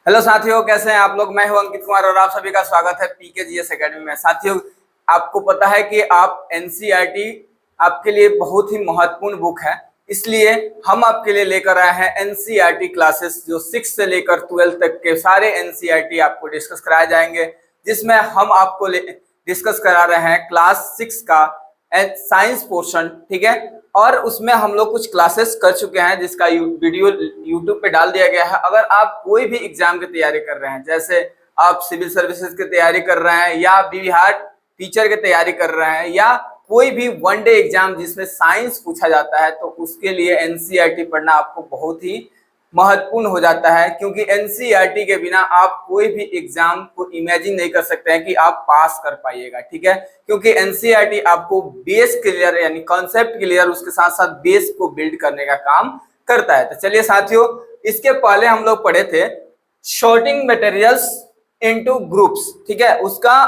Hello साथियों, कैसे हैं आप लोग। मैं हूं अंकित कुमार और आप सभी का स्वागत है पीकेजीएस एकेडमी में। साथियों, आपको पता है कि आप एनसीईआरटी आपके लिए बहुत ही महत्वपूर्ण बुक है, इसलिए हम आपके लिए लेकर आए हैं एनसीईआरटी क्लासेस जो 6 से लेकर 12 तक के सारे एनसीईआरटी आपको डिस्कस कराए जाएंगे, जिसमें हम आपको डिस्कस करा रहे हैं क्लास 6 का साइंस पोर्शन। ठीक है, और उसमें हम लोग कुछ क्लासेस कर चुके हैं जिसका वीडियो यूट्यूब पे डाल दिया गया है। अगर आप कोई भी एग्जाम की तैयारी कर रहे हैं, जैसे आप सिविल सर्विसेज की तैयारी कर रहे हैं या बिहार टीचर की तैयारी कर रहे हैं या कोई भी वनडे एग्जाम जिसमें साइंस पूछा जाता है, तो उसके लिए एनसीईआरटी पढ़ना आपको बहुत ही महत्वपूर्ण हो जाता है, क्योंकि एनसीईआरटी के बिना आप कोई भी एग्जाम को इमेजिन नहीं कर सकते हैं कि आप पास कर पाइएगा। ठीक है, क्योंकि एनसीईआरटी आपको बेस क्लियर यानी कॉन्सेप्ट क्लियर, उसके साथ साथ बेस को बिल्ड करने का काम करता है। तो चलिए साथियों, इसके पहले हम लोग पढ़े थे शॉर्टिंग मटेरियल्स इनटू ग्रुप्स। ठीक है, उसका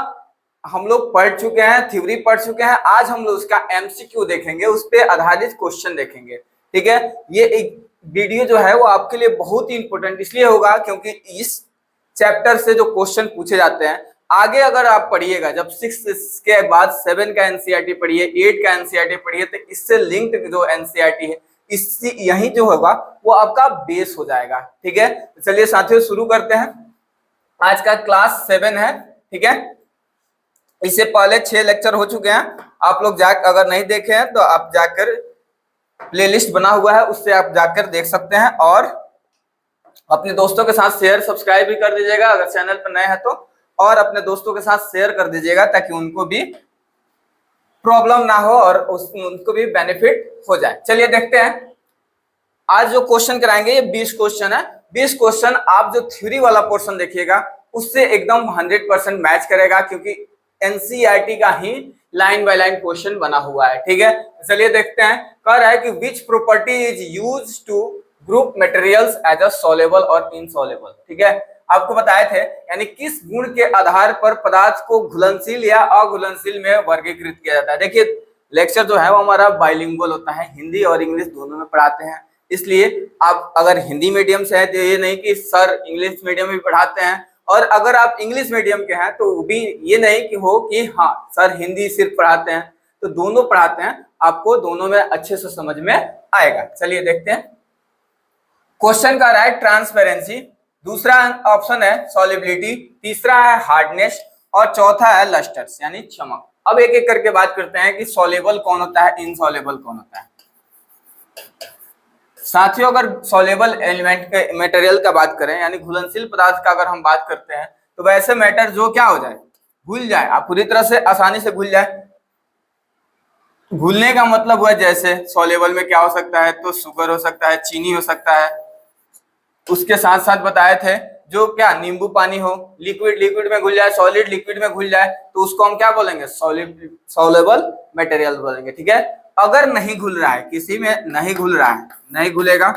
हम लोग पढ़ चुके हैं, थ्योरी पढ़ चुके हैं। आज हम लोग उसका एमसीक्यू देखेंगे, उस पर आधारित क्वेश्चन देखेंगे। ठीक है, ये एक वीडियो जो है वो आपके लिए बहुत ही इंपॉर्टेंट इसलिए होगा क्योंकि इस चैप्टर से जो क्वेश्चन पूछे जाते हैं आगे अगर आप पढ़िएगा, जब 6 के बाद 7 का एनसीईआरटी पढ़िए, 8 का एनसीईआरटी पढ़िए, तो इससे लिंक्ड जो एनसीईआरटी है इससे यही जो होगा वो आपका बेस हो जाएगा। ठीक है, चलिए साथियों शुरू करते हैं। आज का क्लास 7 है। ठीक है, इससे पहले 6 लेक्चर हो चुके हैं, आप लोग अगर नहीं देखे हैं तो आप जाकर प्लेलिस्ट बना हुआ है, उससे आप जाकर देख सकते हैं और अपने दोस्तों के साथ शेयर सब्सक्राइब भी कर दीजिएगा अगर चैनल पर नए हैं तो, और अपने दोस्तों के साथ शेयर कर दीजिएगा ताकि उनको भी प्रॉब्लम ना हो और उनको भी बेनिफिट हो जाए। चलिए देखते हैं आज जो क्वेश्चन कराएंगे, ये 20 क्वेश्चन है। 20 क्वेश्चन आप जो थ्योरी वाला पोर्शन देखिएगा उससे एकदम 100% मैच करेगा, क्योंकि एनसीईआरटी का ही लाइन बाय लाइन क्वेश्चन बना हुआ है। ठीक है, चलिए देखते हैं। कह रहा है कि which property is used to group materials as a soluble or insoluble. ठीक है, आपको बताए थे यानी किस गुण के आधार पर पदार्थ को घुलनशील या अघुलनशील में वर्गीकृत किया जाता है। देखिए, लेक्चर जो है वो हमारा बाइलिंगुअल होता है, हिंदी और इंग्लिश दोनों में पढ़ाते हैं, इसलिए आप अगर हिंदी मीडियम से है तो ये नहीं कि सर इंग्लिश मीडियम में भी पढ़ाते हैं, और अगर आप इंग्लिश मीडियम के हैं तो भी ये नहीं कि हो कि हाँ सर हिंदी सिर्फ पढ़ाते हैं, तो दोनों पढ़ाते हैं, आपको दोनों में अच्छे से समझ में आएगा। चलिए देखते हैं। क्वेश्चन का रहा है ट्रांसपेरेंसी, दूसरा ऑप्शन है सॉल्युबिलिटी, तीसरा है हार्डनेस और चौथा है लस्टर्स यानी चमक। अब एक एक करके बात करते हैं कि सॉल्युबल कौन होता है, इनसॉल्युबल कौन होता है। साथियों, अगर सॉल्युबल एलिमेंट के मटेरियल का बात करें यानी घुलनशील पदार्थ का अगर हम बात करते हैं, तो वैसे मैटर जो क्या हो जाए, घुल जाए, आप पूरी तरह से आसानी से घुल जाए। घुलने का मतलब हुआ जैसे सॉल्युबल में क्या हो सकता है, तो शुगर हो सकता है, चीनी हो सकता है, उसके साथ साथ बताए थे जो क्या नींबू पानी हो, लिक्विड में घुल जाए, सॉलिड लिक्विड में घुल जाए, तो उसको हम क्या बोलेंगे, सॉल्युबल मटेरियल बोलेंगे। ठीक है, अगर नहीं घुल रहा है, किसी में नहीं घुल रहा है, नहीं घुलेगा,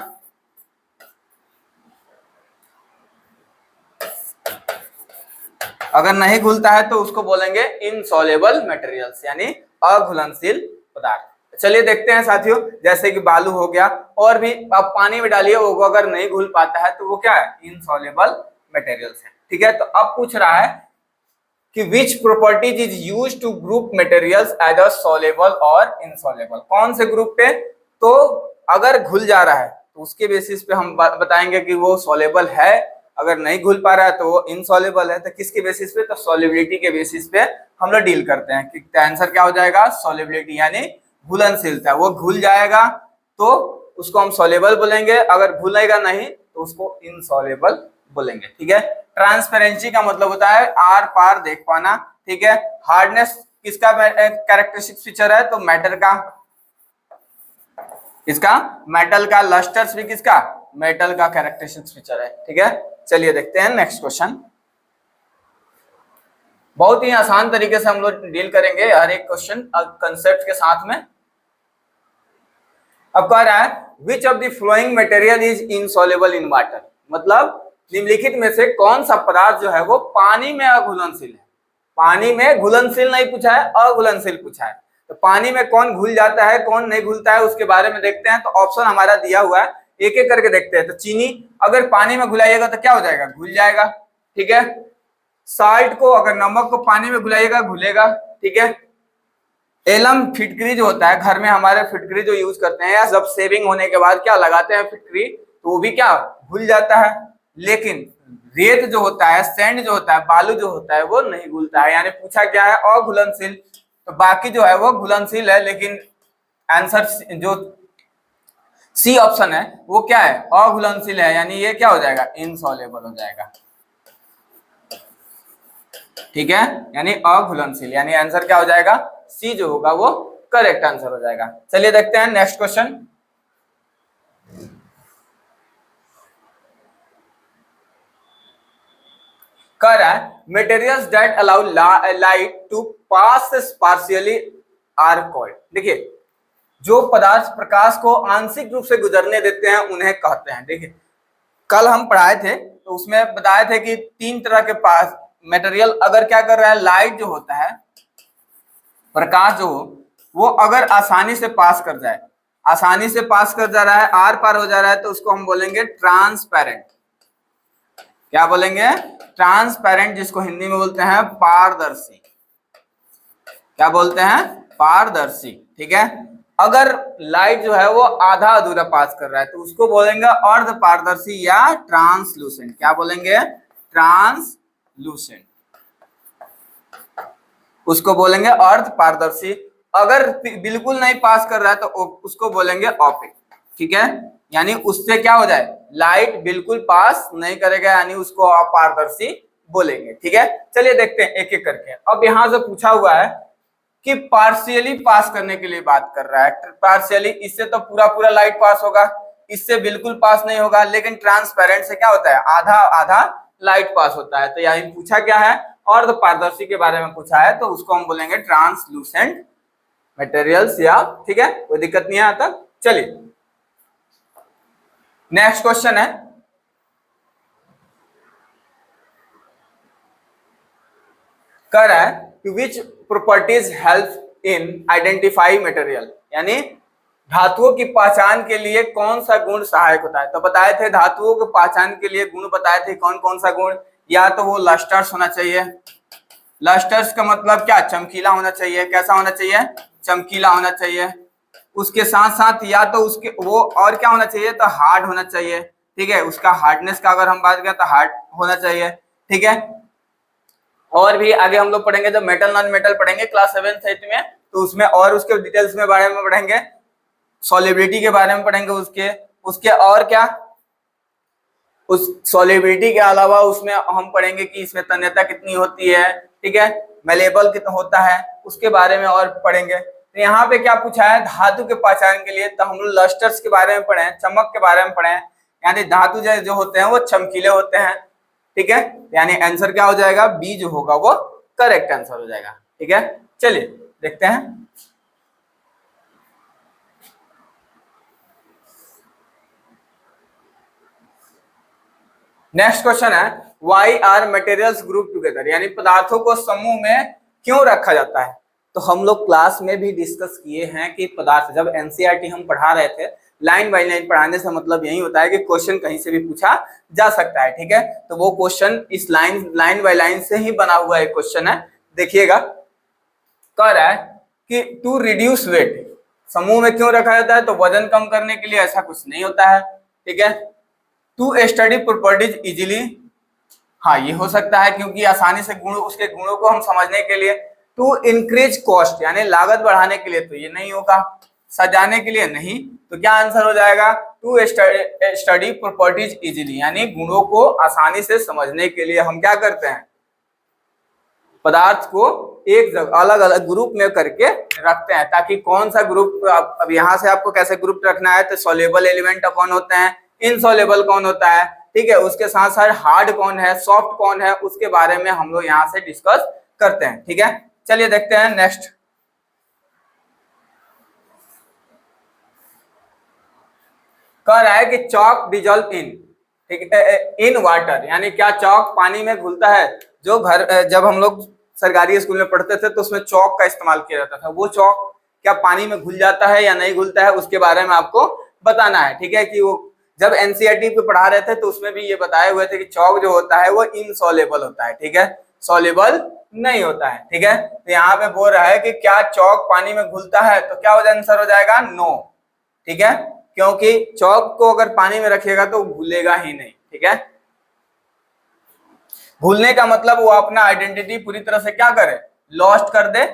अगर नहीं घुलता है तो उसको बोलेंगे इनसॉल्युबल मटेरियल्स यानी अघुलनशील पदार्थ। चलिए देखते हैं साथियों, जैसे कि बालू हो गया, और भी आप पानी में डालिए, वो अगर नहीं घुल पाता है तो वो क्या है, इनसॉल्युबल मटेरियल्स है। ठीक है, तो अब पूछ रहा है कि which properties is used to group materials as a soluble or insoluble, कौन से ग्रुप पे, तो अगर घुल जा रहा है तो उसके बेसिस पे हम बताएंगे कि वो सॉल्युबल है, अगर नहीं घुल पा रहा है तो वो इनसॉल्युबल है। तो किसके बेसिस पे, तो सॉल्युबिलिटी के बेसिस पे हम लोग डील करते हैं कि आंसर क्या हो जाएगा, सॉल्युबिलिटी यानी घुलनशीलता। वो घुल जाएगा तो उसको हम सॉल्युबल बोलेंगे, अगर घुलेगा नहीं तो उसको इनसॉल्युबल बोलेंगे। ठीक है, ट्रांसपेरेंसी का मतलब होता है आर पार देख पाना। ठीक है, हार्डनेस किसका कैरेक्टरिस्टिक फीचर है, तो मैटर का, इसका मेटल का, लस्टर्स भी किसका, मेटल का कैरेक्टरिस्टिक फीचर है। ठीक है, चलिए देखते हैं नेक्स्ट क्वेश्चन। बहुत ही आसान तरीके से हम लोग डील करेंगे हर एक क्वेश्चन कंसेप्ट के साथ में। अब कह रहा है which of the flowing material is insoluble in water, मतलब निम्नलिखित में से कौन सा पदार्थ जो है वो पानी में अघुलनशील है। पानी में घुलनशील नहीं पूछा है, अघुलनशील पूछा है, तो पानी में कौन घुल जाता है कौन नहीं घुलता है उसके बारे में देखते हैं। तो ऑप्शन हमारा दिया हुआ है एक एक करके देखते हैं। तो चीनी अगर पानी में घुलाइएगा तो क्या हो जाएगा, घुल जाएगा, ठीक है। साल्ट को, अगर नमक को पानी में घुलाइएगा घुलेगा, ठीक है। एलम फिटकरी जो होता है, घर में हमारे फिटकरी जो यूज करते हैं, या जब सेविंग होने के बाद क्या लगाते हैं फिटकरी, तो वो भी क्या घुल जाता है। लेकिन रेत जो होता है, सैंड जो होता है, बालू जो होता है, वो नहीं घुलता है। यानी पूछा क्या है, अघुलनशील। तो बाकी जो है वो घुलनशील है, लेकिन आंसर जो सी ऑप्शन है वो क्या है, अघुलनशील है, यानी ये क्या हो जाएगा, इनसॉल्युबल हो जाएगा, ठीक है। यानी अघुलनशील, यानी आंसर क्या हो जाएगा, सी जो होगा वो करेक्ट आंसर हो जाएगा। चलिए देखते हैं नेक्स्ट क्वेश्चन। कह रहा है materials that allow light to pass partially are called. देखिए, जो पदार्थ प्रकाश को आंशिक रूप से गुजरने देते हैं उन्हें कहते हैं। देखिए, कल हम पढ़ाए थे तो उसमें बताए थे कि तीन तरह के पास मटेरियल अगर क्या कर रहा है, लाइट जो होता है, प्रकाश जो हो, वो अगर आसानी से पास कर जाए, आसानी से पास कर जा रहा है, आर पार हो जा रहा है, तो उसको हम बोलेंगे ट्रांसपेरेंट। क्या बोलेंगे, ट्रांसपेरेंट, जिसको हिंदी में बोलते हैं पारदर्शी। क्या बोलते हैं, पारदर्शी, ठीक है। अगर लाइट जो है वो आधा अधूरा पास कर रहा है तो उसको बोलेंगे अर्ध पारदर्शी या ट्रांसलूसेंट। क्या बोलेंगे, ट्रांसलूसेंट, उसको बोलेंगे अर्ध पारदर्शी। अगर बिल्कुल नहीं पास कर रहा है तो उसको बोलेंगे ऑपिक, ठीक है। यानी उससे क्या हो जाए, लाइट बिल्कुल पास नहीं करेगा, यानी उसको अपारदर्शी बोलेंगे, ठीक है। चलिए देखते हैं एक एक करके। अब यहां से पूछा हुआ है कि पार्शियली पास करने के लिए बात कर रहा है। पार्शियली, इससे तो पूरा पूरा लाइट पास होगा, इससे बिल्कुल पास नहीं होगा, लेकिन ट्रांसपेरेंट से क्या होता है, आधा आधा लाइट पास होता है। तो यही पूछा क्या है, अर्ध पारदर्शी के बारे में पूछा है, तो उसको हम बोलेंगे ट्रांसलूसेंट मटेरियल्स, या ठीक है, कोई दिक्कत नहीं है यहाँ तक। चलिए नेक्स्ट क्वेश्चन है, कह रहा है विच properties help in identify material, यानी धातुओं की पहचान के लिए कौन सा गुण सहायक होता है। तो बताए थे धातुओं की पहचान के लिए गुण बताए थे, कौन कौन सा गुण, या तो वो लस्टर्स होना चाहिए, लस्टर्स का मतलब क्या, चमकीला होना चाहिए। कैसा होना चाहिए, चमकीला होना चाहिए। उसके साथ साथ या तो उसके वो और क्या होना चाहिए, तो हार्ड होना चाहिए, ठीक है। उसका हार्डनेस का अगर हम बात करें तो हार्ड होना चाहिए, ठीक है। और भी आगे हम लोग पढ़ेंगे, जब मेटल नॉन मेटल पढ़ेंगे क्लास 7th 8th में, तो उसमें और उसके डिटेल्स में बारे में पढ़ेंगे, सॉलिबिलिटी के बारे में पढ़ेंगे, उसके और क्या, उस सॉलिबिलिटी के अलावा उसमें हम पढ़ेंगे कि इसमें तन्यता कितनी होती है, ठीक है, मेलेबल कितना होता है, उसके बारे में और पढ़ेंगे। तो यहाँ पे क्या पूछा है, धातु के पहचान के लिए, तो हम लोग लस्टर्स के बारे में पढ़े, चमक के बारे में पढ़े, यानी धातु जो होते हैं वो चमकीले होते हैं, ठीक है। यानी आंसर क्या हो जाएगा, बी जो होगा वो करेक्ट आंसर हो जाएगा, ठीक है। चलिए देखते हैं नेक्स्ट क्वेश्चन है, why are materials group together, यानी पदार्थों को समूह में क्यों रखा जाता है। तो हम लोग क्लास में भी डिस्कस किए हैं कि पदार्थ, जब एनसीईआरटी हम पढ़ा रहे थे, लाइन बाय लाइन पढ़ाने से मतलब यही होता है कि क्वेश्चन कहीं से भी पूछा जा सकता है, ठीक है। तो वो क्वेश्चन इस लाइन बाय लाइन से ही बना हुआ एक क्वेश्चन है, देखिएगा। कह रहा है कि टू रिड्यूस वेट, समूह में क्यों रखा जाता है, तो वजन कम करने के लिए, ऐसा कुछ नहीं होता है, ठीक है। टू स्टडी प्रॉपर्टीज इजीली, हाँ ये हो सकता है क्योंकि आसानी से गुण, उसके गुणों को हम समझने के लिए। टू इंक्रीज कॉस्ट, यानी लागत बढ़ाने के लिए, तो ये नहीं होगा। सजाने के लिए नहीं, तो क्या आंसर हो जाएगा, टू स्टडी प्रॉपर्टीज इजीली, यानी गुणों को आसानी से समझने के लिए हम क्या करते हैं, पदार्थ को एक जगह अलग अलग ग्रुप में करके रखते हैं, ताकि कौन सा ग्रुप, अब यहाँ से आपको कैसे ग्रुप रखना है, तो सोल्यूबल एलिमेंट कौन होते हैं, इनसोल्यूबल कौन होता है, ठीक है। उसके साथ साथ हार्ड कौन है, सॉफ्ट कौन है, उसके बारे में हम लोग यहाँ से डिस्कस करते हैं, ठीक है। चलिए देखते हैं नेक्स्ट। कह रहा है कि चॉक डिजॉल्व इन, ठीक है, इन वाटर, यानी क्या चॉक पानी में घुलता है। जो जब हम लोग सरकारी स्कूल में पढ़ते थे तो उसमें चॉक का इस्तेमाल किया जाता था, वो चॉक क्या पानी में घुल जाता है या नहीं घुलता है, उसके बारे में आपको बताना है, ठीक है, कि वो जब एनसीईआरटी पे पढ़ा रहे थे तो उसमें भी ये बताए हुए थे कि चौक जो होता है वो इनसॉल्युबल होता है, ठीक है, सॉल्युबल नहीं होता है, ठीक है। तो यहाँ पे बोल रहा है कि क्या चौक पानी में घुलता है, तो क्या आंसर हो जाएगा, नो, ठीक है, क्योंकि चौक को अगर पानी में रखिएगा तो घुलेगा ही नहीं, ठीक है। भूलने का मतलब वो अपना आइडेंटिटी पूरी तरह से क्या करे, लॉस्ट कर दे,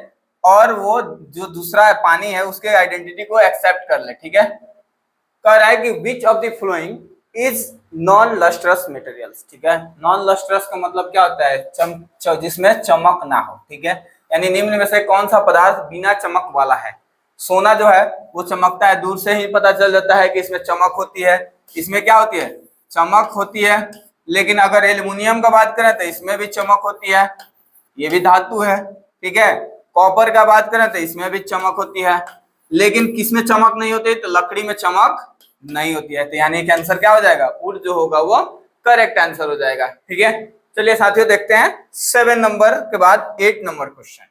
और वो जो दूसरा पानी है उसके आइडेंटिटी को एक्सेप्ट कर ले, ठीक है। कह रहा है कि which of the following is non lustrous materials, ठीक है। नॉन लस्ट्रस का मतलब क्या होता है, जिसमें चमक ना हो, ठीक है, यानी निम्न में से कौन सा पदार्थ बिना चमक वाला है। सोना जो है वो चमकता है, दूर से ही पता चल जाता है कि इसमें चमक होती है, इसमें क्या होती है, चमक होती है। लेकिन अगर एल्युमिनियम का बात करें तो इसमें भी चमक होती है, ये भी धातु है, ठीक है। कॉपर का बात करें तो इसमें भी चमक होती है, लेकिन किसमें चमक नहीं होती, तो लकड़ी में चमक नहीं होती है। तो यानी कि आंसर क्या हो जाएगा, वुड जो होगा वो करेक्ट आंसर हो जाएगा, ठीक है। चलिए साथियों देखते हैं 7 नंबर के बाद 8 नंबर क्वेश्चन।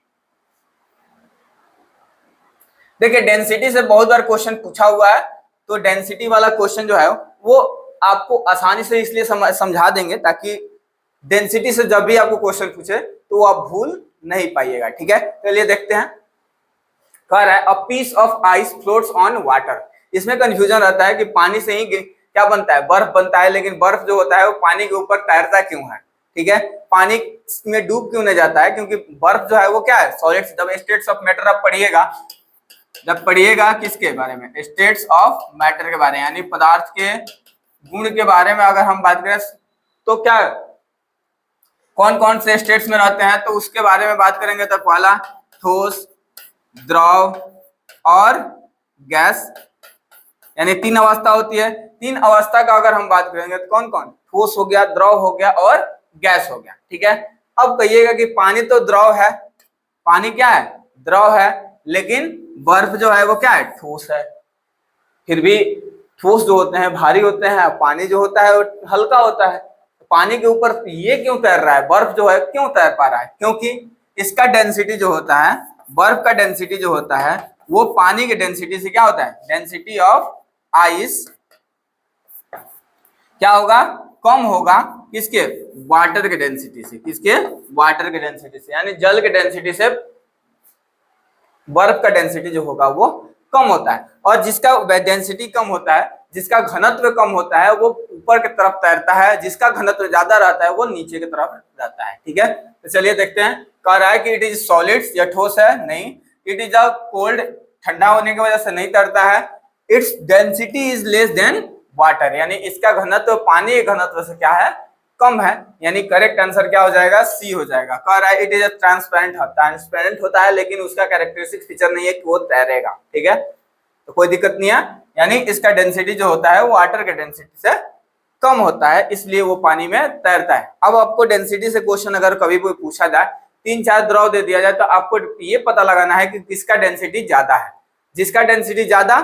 देखिए डेंसिटी से बहुत बार क्वेश्चन पूछा हुआ है, तो डेंसिटी वाला क्वेश्चन जो है वो आपको आसानी से इसलिए समझा देंगे ताकि डेंसिटी से जब भी आपको क्वेश्चन पूछे तो आप भूल नहीं पाइएगा, ठीक है। चलिए देखते हैं। कह रहा है a piece of ice floats on water. इसमें कंफ्यूजन रहता है कि पानी से ही क्या बनता है, बर्फ बनता है, लेकिन बर्फ जो होता है वो पानी के ऊपर तैरता क्यों है, ठीक है, पानी में डूब क्यों नहीं जाता है, क्योंकि बर्फ जो है वो क्या है, सॉलिड्स। जब स्टेट्स ऑफ मैटर आप पढ़िएगा, जब पढ़िएगा किसके बारे में, स्टेट्स ऑफ मैटर के बारे में, यानी पदार्थ के गुण के बारे में अगर हम बात करें तो क्या कौन कौन से स्टेट्स में रहते हैं, तो उसके बारे में बात करेंगे। तो पहला ठोस, द्रव और गैस, यानी 3 अवस्था होती है। 3 अवस्था का अगर हम बात करेंगे तो कौन कौन, ठोस हो गया, द्रव हो गया और गैस हो गया, ठीक है। अब कहिएगा कि पानी तो द्रव है, पानी क्या है, द्रव है, लेकिन बर्फ जो है वो क्या है, ठोस है। फिर भी ठोस जो होते हैं भारी होते हैं, पानी जो होता है वो हल्का होता है। पानी के ऊपर ये क्यों तैर रहा है, बर्फ जो है क्यों तैर पा रहा है, क्योंकि इसका डेंसिटी जो होता है, बर्फ का डेंसिटी जो होता है वो पानी के डेंसिटी से क्या होता है, डेंसिटी ऑफ आइस क्या होगा, कम होगा, किसके, वाटर के डेंसिटी से, किसके, वाटर के डेंसिटी से, यानी जल के डेंसिटी से बर्फ का डेंसिटी जो होगा वो कम होता है। और जिसका डेंसिटी कम होता है, जिसका घनत्व कम होता है, वो ऊपर की तरफ तैरता है, जिसका घनत्व ज्यादा रहता है वो नीचे की तरफ जाता है, ठीक है। तो चलिए देखते हैं। कह रहा है कि इट इज सॉलिड्स, या ठोस है, नहीं। इट इज अ कोल्ड, ठंडा होने की वजह से नहीं तैरता है। Its density is less than water, यानी इसका घनत्व पानी के घनत्व से क्या है, कम है, यानी करेक्ट आंसर क्या हो जाएगा, सी हो जाएगा। कह रहा है इट इज अ ट्रांसपेरेंट होता है, लेकिन उसका कैरेक्टरिस्टिक फीचर नहीं है कि वो तैरेगा, ठीक है, तो कोई दिक्कत नहीं है। यानी इसका डेंसिटी जो होता है वो वाटर के डेंसिटी से कम होता है, इसलिए वो पानी में तैरता है। अब आपको डेंसिटी से क्वेश्चन अगर कभी कोई पूछा जाए, 3-4 द्रव दे दिया जाए, तो आपको ये पता लगाना है कि किसका डेंसिटी ज्यादा है। जिसका डेंसिटी ज्यादा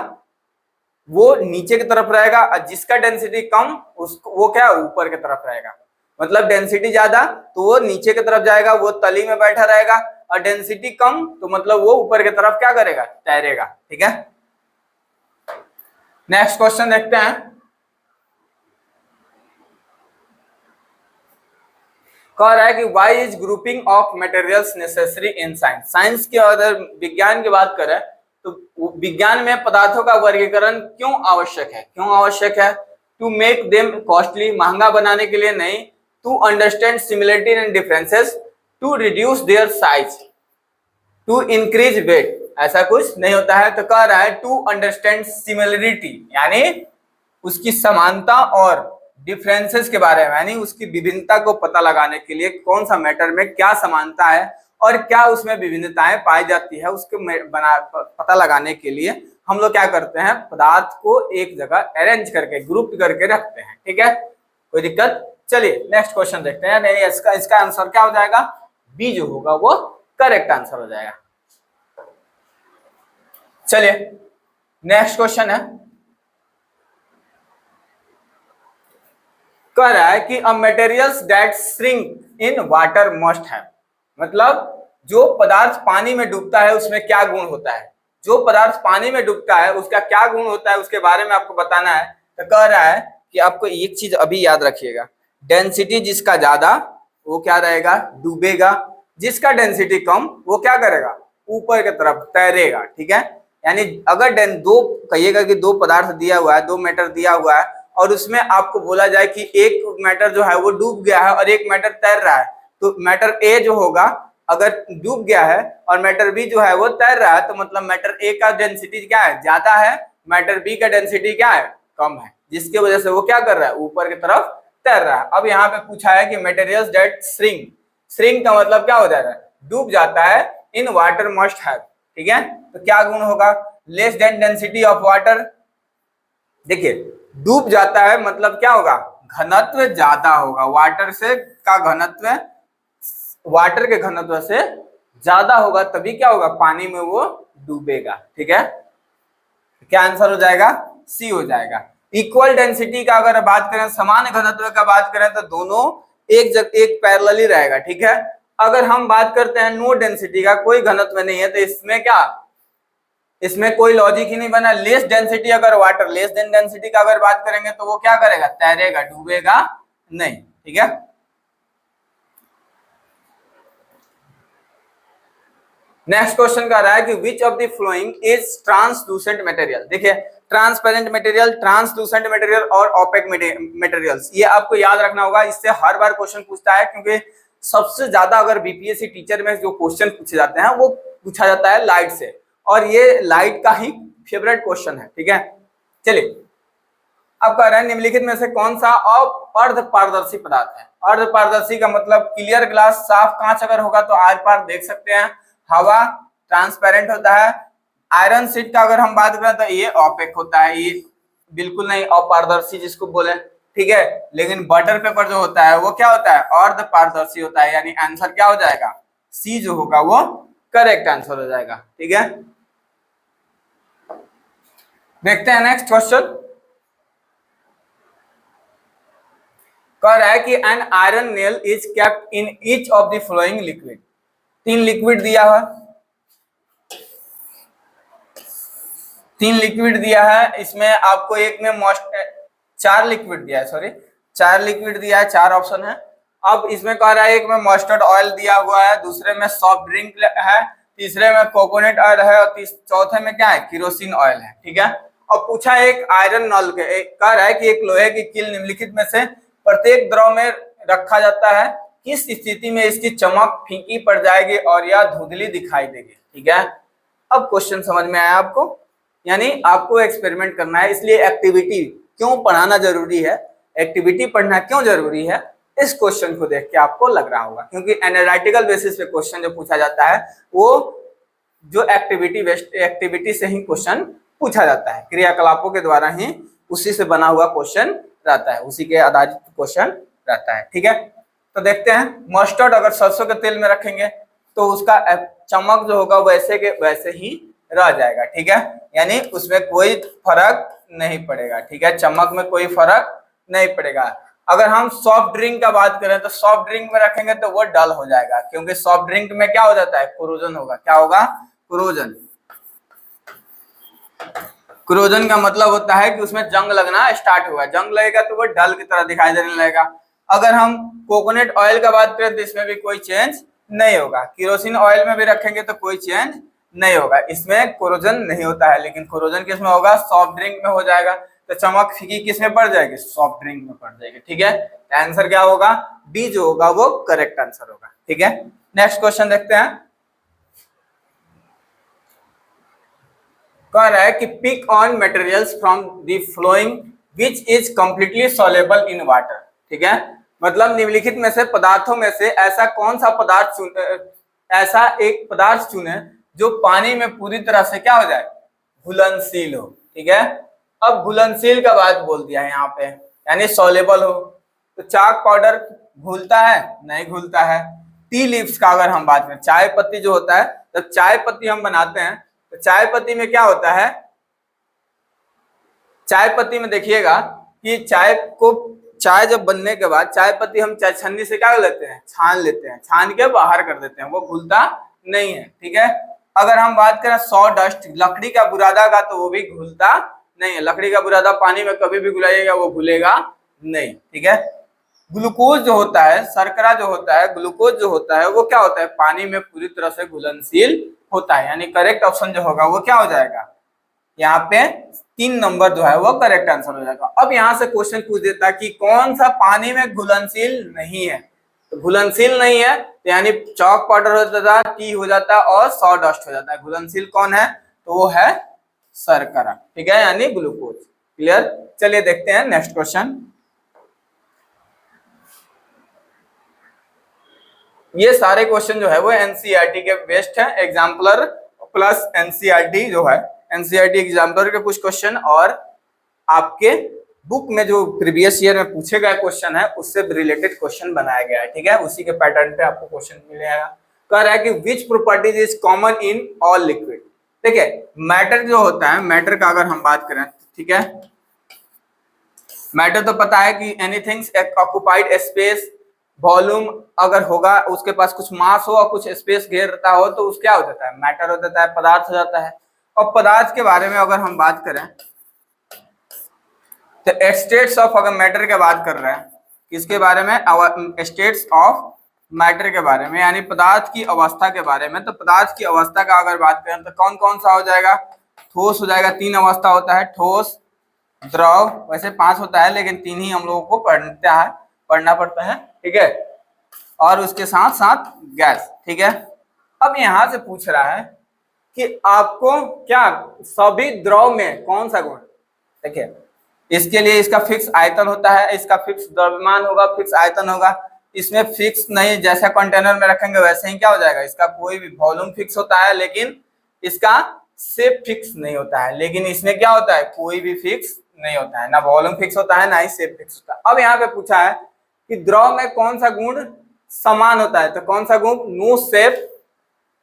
वो नीचे की तरफ रहेगा, और जिसका डेंसिटी कम उसको वो क्या ऊपर की तरफ रहेगा। मतलब डेंसिटी ज्यादा तो वो नीचे की तरफ जाएगा, वो तली में बैठा रहेगा, और डेंसिटी कम तो मतलब वो ऊपर की तरफ क्या करेगा, तैरेगा, ठीक है। नेक्स्ट क्वेश्चन देखते हैं। कह रहा है कि why is grouping of materials necessary in science. Science के अगर विज्ञान की बात करें तो विज्ञान में पदार्थों का वर्गीकरण क्यों आवश्यक है, क्यों आवश्यक है, टू मेक देम कॉस्टली, महंगा बनाने के लिए नहीं, to understand similarity and differences, to reduce their size, to increase weight, ऐसा कुछ नहीं होता है। तो कह रहा है टू अंडरस्टैंड सिमिलरिटी, यानी उसकी समानता, और डिफरेंसेस के बारे में, यानी उसकी विभिन्नता को पता लगाने के लिए कौन सा मैटर में क्या समानता है और क्या उसमें विभिन्नताएं पाई जाती है, उसको पता लगाने के लिए हम लोग क्या करते हैं, पदार्थ को एक जगह अरेंज करके ग्रुप करके रखते हैं, ठीक है, कोई दिक्कत। चलिए नेक्स्ट क्वेश्चन देखते हैं। नहीं इसका आंसर क्या हो जाएगा, बी जो होगा वो करेक्ट आंसर हो जाएगा। चलिए नेक्स्ट क्वेश्चन है। कह रहा है कि uh materials that shrink in water must have, मतलब जो पदार्थ पानी में डूबता है उसमें क्या गुण होता है, जो पदार्थ पानी में डूबता है उसका क्या गुण होता है, उसके बारे में आपको बताना है। तो कह रहा है कि आपको एक चीज अभी याद रखिएगा, डेंसिटी जिसका ज्यादा वो क्या रहेगा, डूबेगा, जिसका डेंसिटी कम वो क्या करेगा, ऊपर की तरफ तैरेगा। ठीक है, यानी अगर दो कहिएगा कि दो पदार्थ दिया हुआ है, दो मैटर दिया हुआ है और उसमें आपको बोला जाए कि एक मैटर जो है वो डूब गया है और एक मैटर तैर रहा है, तो मैटर ए जो होगा अगर डूब गया है और मैटर बी जो है वो तैर रहा है, तो मतलब मैटर ए का डेंसिटी क्या है, ज्यादा है, मैटर बी का डेंसिटी क्या है, कम है, जिसकी वजह से वो क्या कर रहा है, ऊपर की तरफ तैर रहा है। अब यहाँ पे पूछा है कि मटेरियल्स दैट श्रिंक, श्रिंक का मतलब क्या हो जाता है, डूब जाता है, इन वाटर मस्ट हैव। ठीक है, तो क्या गुण होगा, less than density of water. देखिए डूब जाता है मतलब क्या होगा, घनत्व ज्यादा होगा, वाटर से का घनत्व, वाटर के घनत्व से ज्यादा होगा, तभी क्या होगा, पानी में वो डूबेगा। ठीक है, क्या आंसर हो जाएगा, सी हो जाएगा। इक्वल डेंसिटी का अगर बात करें, समान घनत्व का बात करें, तो दोनों एक पैरेलल ही रहेगा। ठीक है, अगर हम बात करते हैं नो डेंसिटी का, कोई घनत्व नहीं है, तो इसमें क्या, इसमें कोई लॉजिक ही नहीं बना। लेस डेंसिटी अगर वाटर, लेस देन डेंसिटी का अगर बात करेंगे तो वो क्या करेगा, तैरेगा, डूबेगा नहीं। ठीक है, नेक्स्ट क्वेश्चन का रहा है कि which of the following is translucent material. देखिए ट्रांसपेरेंट मटेरियल, ट्रांसलूसेंट मटेरियल और ओपेक मटेरियल्स, ये आपको याद रखना होगा, इससे हर बार क्वेश्चन पूछता है, क्योंकि सबसे ज्यादा अगर बीपीएससी टीचर में जो क्वेश्चन पूछे जाते हैं वो पूछा जाता है लाइट से, और ये लाइट का ही फेवरेट क्वेश्चन है। ठीक है, चलिए अब कह रहे हैं निम्नलिखित में से कौन सा अर्ध पारदर्शी पदार्थ है। अर्ध पारदर्शी का मतलब क्लियर ग्लास, साफ कांच अगर होगा तो आर पार देख सकते हैं, हवा ट्रांसपेरेंट होता है, आयरन शीट का अगर हम बात करें तो ये ओपेक होता है, ये बिल्कुल नहीं अपारदर्शी जिसको बोले। ठीक है, लेकिन बटर पेपर जो होता है वो क्या होता है, अर्ध पारदर्शी होता है, यानी आंसर क्या हो जाएगा, सी जो होगा वो करेक्ट आंसर हो जाएगा। ठीक है, देखते हैं नेक्स्ट क्वेश्चन। कह रहा है कि an iron nail is kept in each of the flowing liquid. तीन लिक्विड दिया है, तीन लिक्विड दिया है, इसमें आपको एक में चार लिक्विड दिया है, सॉरी चार लिक्विड दिया है, चार ऑप्शन है। अब इसमें कह रहा है एक में मस्टर्ड ऑयल दिया हुआ है, दूसरे में सॉफ्ट ड्रिंक है, तीसरे में कोकोनट ऑयल है और चौथे में क्या है, केरोसिन ऑयल है। ठीक है, और पूछा एक आयरन नल के, कह रहा है कि एक लोहे की कील निम्नलिखित में से प्रत्येक द्रव में रखा जाता है, किस स्थिति में इसकी चमक फीकी पड़ जाएगी और यह धुंधली दिखाई देगी। ठीक है, अब क्वेश्चन समझ में आया आपको, यानी आपको एक्सपेरिमेंट करना है, इसलिए एक्टिविटी क्यों पढ़ाना जरूरी है, एक्टिविटी पढ़ना क्यों जरूरी है, इस क्वेश्चन को देख के आपको लग रहा होगा, क्योंकि एनालिटिकल बेसिस पे क्वेश्चन जो पूछा जाता है वो जो एक्टिविटी से ही क्वेश्चन पूछा जाता है, क्रियाकलापों के द्वारा ही उसी से बना हुआ क्वेश्चन रहता है, उसी के आधारित क्वेश्चन रहता है। ठीक है, तो देखते हैं, मस्टर्ड अगर सरसों के तेल में रखेंगे तो उसका चमक जो होगा वैसे के वैसे ही रह जाएगा। ठीक है, यानी उसमें कोई फर्क नहीं पड़ेगा। ठीक है, चमक में कोई फर्क नहीं पड़ेगा। अगर हम सॉफ्ट ड्रिंक का बात करें तो सॉफ्ट ड्रिंक में रखेंगे तो वो डल हो जाएगा, क्योंकि सॉफ्ट ड्रिंक में क्या हो जाता है, कोरोजन होगा। क्या होगा, कोरोजन। कोरोजन का मतलब होता है कि उसमें जंग लगना स्टार्ट हुआ, जंग लगेगा तो वो डल की तरह दिखाई देने लगेगा। अगर हम कोकोनट ऑयल का बात करें तो इसमें भी कोई चेंज नहीं होगा, केरोसिन ऑयल में भी रखेंगे तो कोई चेंज नहीं होगा, इसमें कोरोजन नहीं होता है, लेकिन कोरोजन किसमें होगा, सॉफ्ट ड्रिंक में हो जाएगा। तो चमक फीकी किसमें पड़ जाएगी, सॉफ्ट ड्रिंक में पड़ जाएगी। ठीक है, आंसर क्या होगा, डी जो होगा वो करेक्ट आंसर होगा। ठीक है, नेक्स्ट क्वेश्चन देखते हैं। कह रहा है कि pick on materials from the following which is completely soluble in water. ठीक है, मतलब निम्नलिखित में से पदार्थों में से ऐसा कौन सा पदार्थ ऐसा एक पदार्थ चुने जो पानी में पूरी तरह से क्या हो जाए, घुलनशील हो। ठीक है, अब घुलनशील का बात बोल दिया है यहाँ पे, यानी सॉल्युबल हो। तो चाक पाउडर घुलता है, नहीं घुलता है। टी लीव्स का अगर हम बात करें, चाय पत्ती जो होता है, जब चाय पत्ती हम बनाते हैं तो चाय पत्ती में क्या होता है, चाय पत्ती में देखिएगा कि चाय जब बनने के बाद चाय पत्ती हम चाय छन्नी से क्या लेते हैं, छान लेते हैं, छान के बाहर कर देते हैं, वो घुलता नहीं है। ठीक है, अगर हम बात करें सॉ डस्ट, लकड़ी का बुरादा का, तो वो भी घुलता नहीं है। लकड़ी का बुरादा पानी में कभी भी घुलाइएगा वो घुलेगा नहीं, ठीक है। ग्लूकोज जो होता है, शर्करा जो होता है, ग्लूकोज जो होता है वो क्या होता है, पानी में पूरी तरह से घुलनशील होता है। यानी करेक्ट ऑप्शन जो होगा वो क्या हो जाएगा, यहाँ पे 3 नंबर जो है वो करेक्ट आंसर हो जाएगा। अब यहाँ से क्वेश्चन पूछ देता कि कौन सा पानी में घुलनशील नहीं है, तो घुलनशील नहीं है तो यानी चॉक पाउडर हो जाता, टी हो जाता और सॉ डस्ट हो जाता है। घुलनशील कौन है, तो वो है शर्करा, ठीक है, यानी ग्लूकोज। क्लियर। चलिए देखते हैं नेक्स्ट क्वेश्चन। ये सारे क्वेश्चन जो है वो एनसीईआरटी के बेस्ट है, एग्जाम्पलर प्लस एनसीईआरटी जो है, एनसीईआरटी एग्जाम्पलर के कुछ क्वेश्चन और आपके बुक में जो प्रीवियस ईयर में पूछे गए क्वेश्चन है उससे रिलेटेड क्वेश्चन बनाया गया है, ठीक है। उसी के पैटर्न पे आपको क्वेश्चन मिलेगा। कह रहा है कि which properties is common in all liquid. ठीक है, मैटर जो होता है, मैटर का अगर हम बात करें, ठीक है, मैटर तो पता है कि एनीथिंग ऑक्युपाइड स्पेस, वॉल्यूम अगर होगा उसके पास कुछ मास हो और कुछ स्पेस घेरता हो तो उस क्या हो जाता है, मैटर हो जाता है, पदार्थ हो जाता है। और पदार्थ के बारे में अगर हम बात करें तो स्टेट्स ऑफ, अगर मैटर की बात कर रहे हैं, किसके बारे में, स्टेट्स ऑफ मैटर के बारे में, यानी पदार्थ की अवस्था के बारे में। तो पदार्थ की अवस्था का अगर बात करें तो कौन कौन सा हो जाएगा, ठोस हो जाएगा, 3 अवस्था होता है, ठोस, द्रव, वैसे 5 होता है लेकिन 3 ही हम लोगों को पढ़ना पड़ता है, ठीक है, और उसके साथ साथ गैस, ठीक है। अब यहां से पूछ रहा है कि आपको क्या सभी द्रव में कौन सा गुण, देखिए इसके लिए इसका फिक्स आयतन होता है, इसका फिक्स द्रव्यमान होगा, फिक्स आयतन होगा। इसमें फिक्स नहीं, जैसा कंटेनर में रखेंगे वैसे ही क्या हो जाएगा, इसका कोई भी वॉल्यूम फिक्स होता है लेकिन इसका शेप फिक्स नहीं होता है। लेकिन इसमें क्या होता है, कोई भी फिक्स नहीं होता है, ना वॉल्यूम फिक्स होता है ना ही शेप फिक्स होता है। अब यहाँ पे पूछा है कि द्रव में कौन सा गुण समान होता है, तो कौन सा गुण, no shape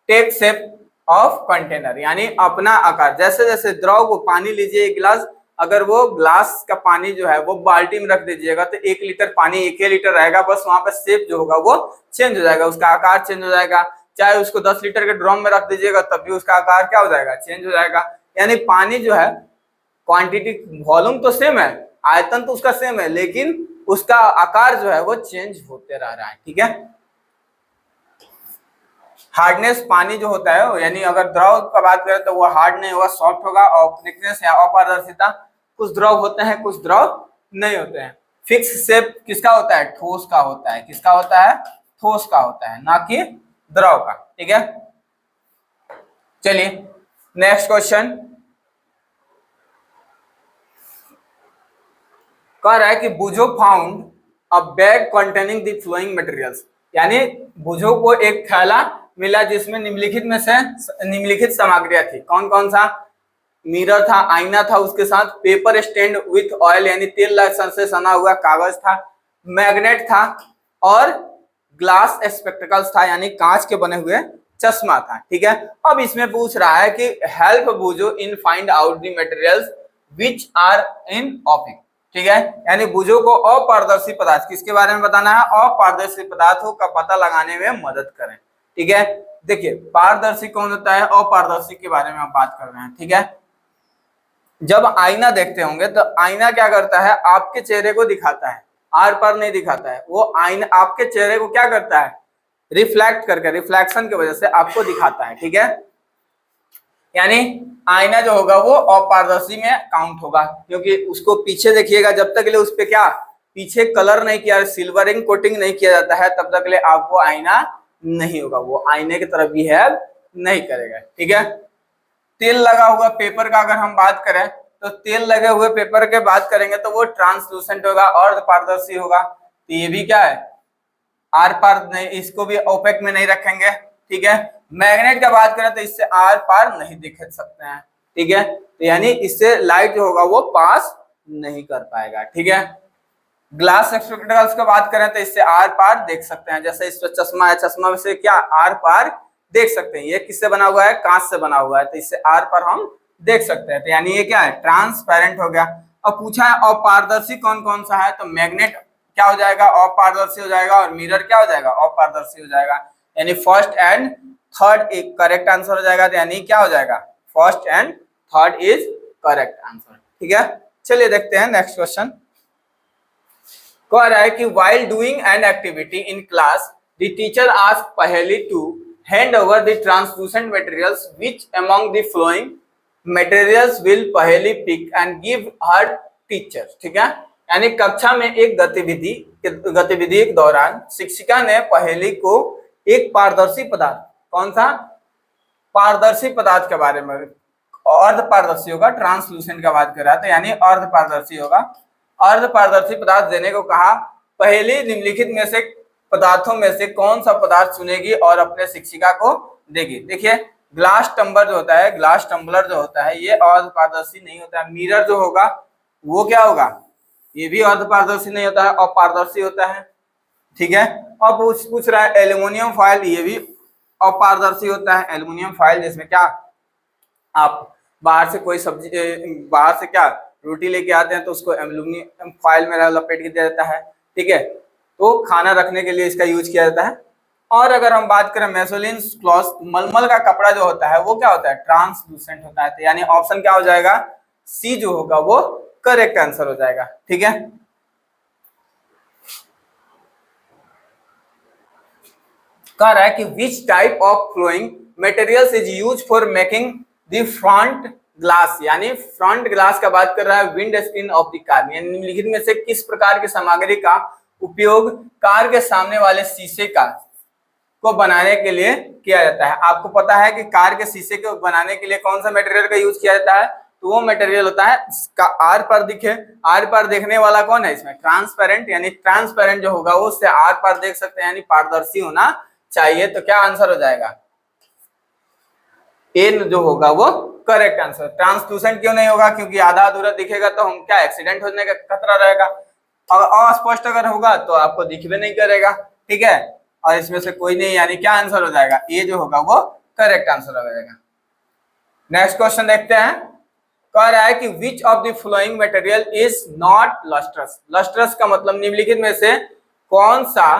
take shape of container, यानी अपना आकार। जैसे जैसे द्रव को, पानी लीजिए एक गिलास, अगर वो ग्लास का पानी जो है वो बाल्टी में रख दीजिएगा तो 1 लीटर पानी 1 ही लीटर रहेगा, बस वहां पर शेप जो होगा वो चेंज हो जाएगा, उसका आकार चेंज हो जाएगा। चाहे उसको 10 लीटर के ड्रम में रख दीजिएगा तब भी उसका आकार क्या हो जाएगा, चेंज हो जाएगा। यानी पानी जो है क्वांटिटी, वॉल्यूम तो सेम है, आयतन तो उसका सेम है, लेकिन उसका आकार जो है वो चेंज होते रह रहा है, ठीक है। हार्डनेस, पानी जो होता है यानी अगर द्रव का बात करें तो वो हार्ड नहीं होगा, सॉफ्ट होगा। और थिकनेस या अपारदर्शिता, कुछ द्रव होते हैं कुछ द्रव नहीं होते हैं। फिक्स शेप किसका होता है, ठोस का होता है, किसका होता है, ठोस का होता है, ना कि द्रव का, ठीक है। चलिए नेक्स्ट क्वेश्चन। कह रहा है कि बुझो found a bag containing the flowing materials, यानी बुझो को एक थैला मिला जिसमें निम्नलिखित में से निम्नलिखित सामग्रियां थी। कौन कौन सा, मिरर था, आईना था, उसके साथ पेपर स्टैंड विथ ऑयल यानी तेल लहसुन से सना हुआ कागज था, मैग्नेट था और ग्लास स्पेक्टिकल्स था यानी कांच के बने हुए चश्मा था, ठीक है। अब इसमें पूछ रहा है कि help Boojho in find out the materials which are in opaque, ठीक है, यानी बुझो को अपारदर्शी पदार्थ, किसके बारे में बताना है, अपारदर्शी पदार्थों का पता लगाने में मदद करें, ठीक है। देखिए पारदर्शी कौन होता है, अपारदर्शी के बारे में हम बात कर रहे हैं, ठीक है। जब आईना देखते होंगे तो आईना क्या करता है, आपके चेहरे को दिखाता है, आर पार नहीं दिखाता है। वो आईना आपके चेहरे को क्या करता है, रिफ्लेक्ट करके, रिफ्लेक्शन की वजह से आपको दिखाता है, ठीक है। यानी आईना जो होगा वो अपारदर्शी में काउंट होगा, क्योंकि उसको पीछे देखिएगा, जब तक ले उस पे क्या पीछे कलर नहीं किया, सिल्वरिंग कोटिंग नहीं किया जाता है, तब तक ले आपको आईना नहीं होगा, वो आईने की तरफ बिहेव नहीं करेगा, ठीक है। तेल लगा हुआ पेपर का अगर हम बात करें तो तेल लगे हुए पेपर के बात करेंगे तो वो ट्रांसलूसेंट होगा और पारदर्शी होगा। तो ये भी क्या है, आर पार नहीं, इसको भी ओपेक में नहीं रखेंगे, ठीक है। मैग्नेट का बात करें तो इससे आर पार नहीं दिख सकते हैं, ठीक है, तो यानी इससे लाइट जो होगा वो पास नहीं कर पाएगा, ठीक है। ग्लास स्पेक्टिकल्स की बात करें तो इससे आर पार देख सकते हैं, जैसे इस पर चश्मा है, चश्मा में से क्या आर पार देख सकते हैं। ये किससे बना हुआ है, कांच से बना हुआ है, तो इससे आर पार हम देख सकते हैं, तो यानी ये क्या है, ट्रांसपेरेंट हो गया। अब पूछा है अपारदर्शी कौन कौन सा है, तो मैग्नेट क्या हो जाएगा, अपारदर्शी हो जाएगा, और मिरर क्या हो जाएगा, अपारदर्शी हो जाएगा। यानी फर्स्ट एंड थर्ड एक करेक्ट आंसर हो जाएगा, तो यानी क्या हो जाएगा, first and third is correct answer, ठीक है, चलिए देखते हैं नेक्स्ट क्वेश्चन। कह रहा है कि while doing an activity in class the teacher asked Paheli to hand over the translucent materials, which among the following materials will Paheli pick and give her teacher। ठीक है, यानी कक्षा में एक गतिविधि के दौरान शिक्षिका ने पहेली को एक पारदर्शी पदार्थ, कौन सा पारदर्शी पदार्थ के बारे में, अर्ध पारदर्शी होगा, ट्रांसलूसेंट का बात कर रहा था, यानी अर्ध पारदर्शी होगा, अर्ध पारदर्शी पदार्थ देने को कहा। पहले निम्नलिखित में से पदार्थों में से कौन सा पदार्थ चुनेगी और अपने शिक्षिका को देगी। देखिए ग्लास टम्बलर जो होता है, ग्लास टम्बलर जो होता है ये अर्ध पारदर्शी नहीं होता है। मिरर जो होगा वो क्या होगा, ये भी अर्ध पारदर्शी नहीं होता है, अपारदर्शी होता है। ठीक है, अब पूछ रहा है एल्युमिनियम फॉयल, ये भी अपारदर्शी होता है। एल्युमिनियम फॉयल जिसमें क्या आप बाहर से कोई सब्जी, बाहर से क्या रोटी लेके आते हैं तो उसको एल्युमिनियम फॉयल में लपेट के दिया जाता है। ठीक है, तो खाना रखने के लिए इसका यूज किया जाता है। और अगर हम बात करें मेसोलिन क्लॉथ, मलमल का कपड़ा जो होता है वो क्या होता है, ट्रांसलूसेंट होता है। तो यानी ऑप्शन क्या हो जाएगा, सी जो होगा वो करेक्ट आंसर हो जाएगा। ठीक है, कह रहा है कि which type of following materials is use for making the front glass, यानी फ्रंट ग्लास का बात कर रहा है windscreen of the car, यानी निम्नलिखित में से किस प्रकार की सामग्री का उपयोग कार के सामने वाले शीशे का को बनाने के लिए किया जाता है। आपको पता है कि कार के शीशे को बनाने के लिए कौन सा मटेरियल का यूज किया जाता है, तो वो मटेरियल होता है इसका आर पार दिखे, आर पार देखने वाला कौन है इसमें, ट्रांसपेरेंट, यानी ट्रांसपेरेंट जो होगा वो उससे आर पार देख सकते हैं, यानी पारदर्शी होना चाहिए। तो क्या आंसर हो जाएगा, ए जो होगा वो करेक्ट आंसर। ट्रांसलूसेंट क्यों नहीं होगा, क्योंकि आधा अधूरा दिखेगा तो हम क्या एक्सीडेंट होने का खतरा रहेगा, और अस्पष्ट अगर होगा तो आपको दिख भी नहीं करेगा। ठीक है, और इसमें से कोई नहीं, यानी क्या आंसर हो जाएगा, ए जो होगा वो करेक्ट आंसर हो जाएगा। नेक्स्ट क्वेश्चन देखते हैं। कह रहा है कि which of the flowing material is not lustrous. Lustrous का मतलब निम्नलिखित में से कौन सा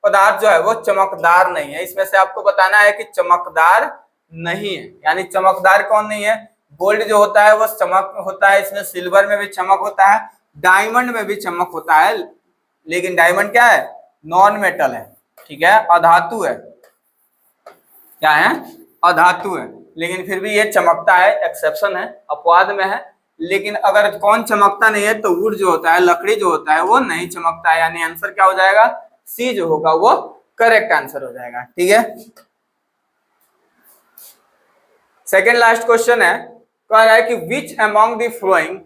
पदार्थ जो है वो चमकदार नहीं है। इसमें से आपको बताना है कि चमकदार नहीं है, यानी चमकदार कौन नहीं है, गोल्ड जो होता है वो चमक होता है, इसमें सिल्वर में भी चमक होता है, डायमंड में भी चमक होता है, लेकिन डायमंड क्या है, नॉन मेटल है। ठीक है, अधातु है, क्या है, अधातु है, लेकिन फिर भी ये चमकता है, एक्सेप्शन है, अपवाद में है। लेकिन अगर कौन चमकता नहीं है तो वुड जो होता है, लकड़ी जो होता है वो नहीं चमकता है, यानी आंसर क्या हो जाएगा, सी जो होगा वो करेक्ट आंसर हो जाएगा। ठीक है, सेकेंड लास्ट क्वेश्चन है, कह रहा है कि which among the following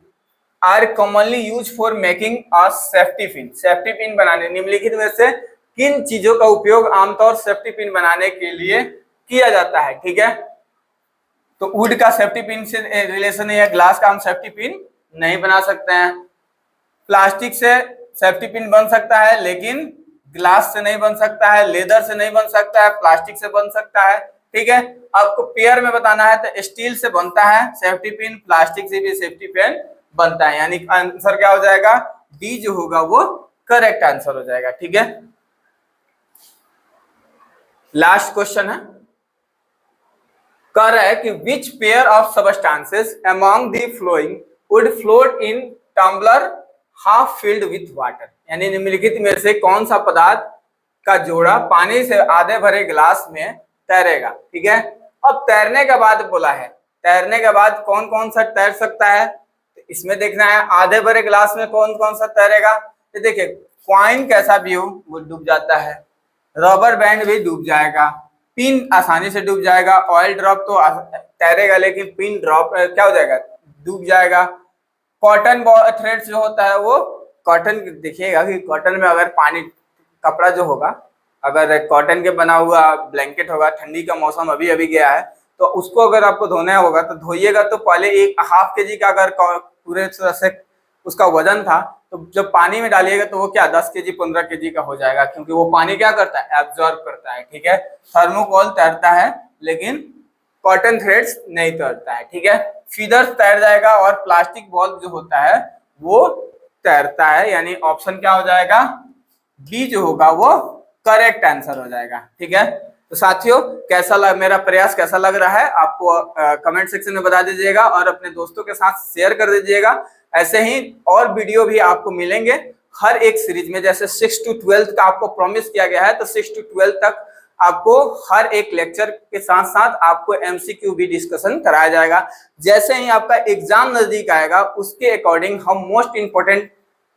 are commonly use for making a safety pin. Safety pin बनाने, निम्नलिखित में से किन चीजों का उपयोग आमतौर सेफ्टी पिन बनाने के लिए किया जाता है। ठीक है, तो वुड का सेफ्टी पिन से रिलेशन है, ग्लास का हम सेफ्टी पिन नहीं बना सकते हैं, प्लास्टिक से सेफ्टी पिन बन सकता है लेकिन ग्लास से नहीं बन सकता है, लेदर से नहीं बन सकता है, प्लास्टिक से बन सकता है। ठीक है, आपको पेयर में बताना है तो स्टील से बनता है सेफ्टी पिन, प्लास्टिक से भी सेफ्टी पिन बनता है, यानी आंसर क्या हो जाएगा, डी जो होगा वो करेक्ट आंसर हो जाएगा। ठीक है, लास्ट क्वेश्चन है, कह रहा है कि which pair of substances among the following would float in tumbler half filled with water, यानी निम्नलिखित में से कौन सा पदार्थ का जोड़ा पानी से आधे भरे गिलास में तैरेगा। ठीक है, अब तैरने के बाद बोला है, तैरने के बाद कौन कौन सा तैर सकता है, तो इसमें देखना है आधे भरे गिलास में कौन कौन सा तैरेगा। तो देखिए क्वाइन कैसा भी हो वो डूब जाता है, रबर बैंड भी डूब जाएगा, पिन आसानी से डूब जाएगा, ऑयल ड्रॉप तो तैरेगा लेकिन पिन ड्रॉप क्या हो जाएगा, डूब जाएगा। कॉटन थ्रेड्स जो होता है वो कॉटन, देखिएगा कि कॉटन में अगर पानी, कपड़ा जो होगा अगर कॉटन के बना हुआ ब्लैंकेट होगा, ठंडी का मौसम अभी अभी गया है, तो उसको अगर आपको धोना होगा तो धोइएगा तो पहले एक हाफ के जी का अगर पूरे तरह से उसका वजन था तो जब पानी में डालिएगा तो वो क्या 10 केजी 15 केजी का हो जाएगा, क्योंकि वो पानी क्या करता है, एब्जॉर्ब करता है। ठीक है, थर्मोकोल तैरता है लेकिन कॉटन थ्रेड्स नहीं तैरता है। ठीक है, फीदर्स तैर जाएगा और प्लास्टिक बॉल जो होता है वो तैरता है, यानी ऑप्शन क्या हो जाएगा, बी जो होगा वो करेक्ट आंसर हो जाएगा। ठीक है, तो साथियों मेरा प्रयास कैसा लग रहा है आपको कमेंट सेक्शन में बता दीजिएगा और अपने दोस्तों के साथ शेयर कर दीजिएगा। ऐसे ही और वीडियो भी आपको मिलेंगे हर एक सीरीज में, जैसे 6 to 12 का आपको प्रॉमिस किया गया है, तो 6 to 12 तक आपको हर एक लेक्चर के साथ साथ आपको एमसीक्यू भी डिस्कशन कराया जाएगा। जैसे ही आपका एग्जाम नजदीक आएगा उसके अकॉर्डिंग हम मोस्ट इंपोर्टेंट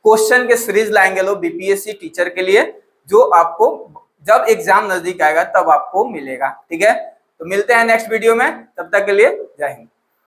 क्वेश्चन के सीरीज लाएंगे लोग बीपीएससी टीचर के लिए, जो आपको जब एग्जाम नजदीक आएगा तब आपको मिलेगा। ठीक है, तो मिलते हैं नेक्स्ट वीडियो में, तब तक के लिए जय हिंद।